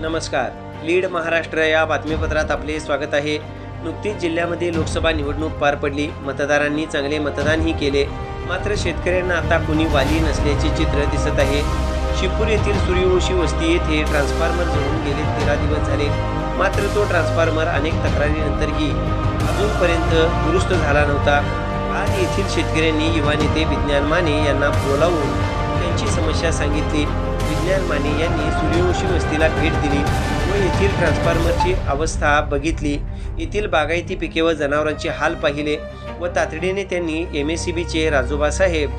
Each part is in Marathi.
नमस्कार. लीड महाराष्ट्र या बातमीपत्रात आपले स्वागत आहे. नुकतीच जिल्ह्यामध्ये लोकसभा निवडणूक पार पडली. मतदारांनी चांगले मतदानही केले. मात्र शेतकऱ्यांना आता कुणी वाली नसल्याचे चित्र दिसत आहे. शिपूर येथील सूर्यवंशी वस्ती येथे ट्रान्सफॉर्मर जळून गेले 13 दिवस झाले. मात्र तो ट्रान्सफॉर्मर अनेक तक्रारीनंतरही अजूनपर्यंत दुरुस्त झाला नव्हता. आज येथील शेतकऱ्यांनी युवा नेते विज्ञान माने यांना बोलावून त्यांची समस्या सांगितली. विज्ञान माने यांनी सूर्यवंशी वस्तीला भेट दिली व येथील ट्रान्सफॉर्मरची अवस्था बघितली. येथील बागायती पिके व जनावरांचे हाल पाहिले व तातडीने त्यांनी MSCBचे राजोबा साहेब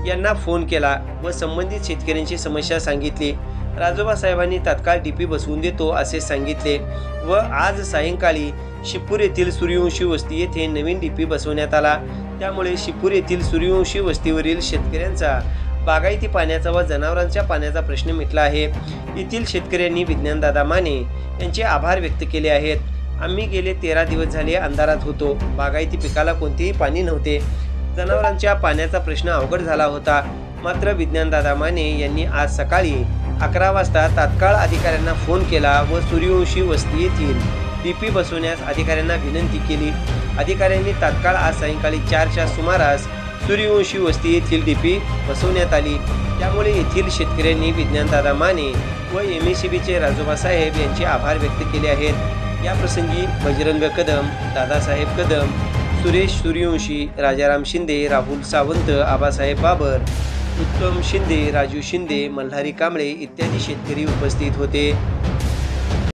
यांना फोन केला व संबंधित शेतकऱ्यांची समस्या सांगितली. राजोबा साहेबांनी तात्काळ DP बसवून देतो असे सांगितले व आज सायंकाळी शिपूर येथील सूर्यवंशी वस्ती येथे नवीन DP बसवण्यात आला. त्यामुळे शिपूर येथील सूर्यवंशी वस्तीवरील शेतकऱ्यांचा बागायती पाण्याचा व जनावरांच्या पाण्याचा प्रश्न मिटला आहे. येथील शेतकऱ्यांनी विज्ञानदादा माने यांचे आभार व्यक्त केले आहेत. आम्ही गेले 13 दिवस झाले अंधारात होतो. बागायती पिकाला कोणतेही पाणी नव्हते. जनावरांच्या पाण्याचा प्रश्न अवघड झाला होता. मात्र विज्ञानदादा माने यांनी आज सकाळी 11 वाजता तात्काळ अधिकाऱ्यांना फोन केला व सूर्यवंशी वस्ती येथील DP बसवण्यास अधिकाऱ्यांना विनंती केली. अधिकाऱ्यांनी तात्काळ आज सायंकाळी 4च्या सुमारास सूर्यवंशी वस्ती येथील DP बसवण्यात आली. त्यामुळे येथील शेतकऱ्यांनी विज्ञानदादा माने व MSCBचे राजोबा साहेब यांचे आभार व्यक्त केले आहेत. या प्रसंगी बजरंग कदम, दादासाहेब कदम, सुरेश सूर्यवंशी, राजाराम शिंदे, राहुल सावंत, आबासाहेब बाबर, उत्तम शिंदे, राजू शिंदे, मल्हारी कांबळे इत्यादी शेतकरी उपस्थित होते.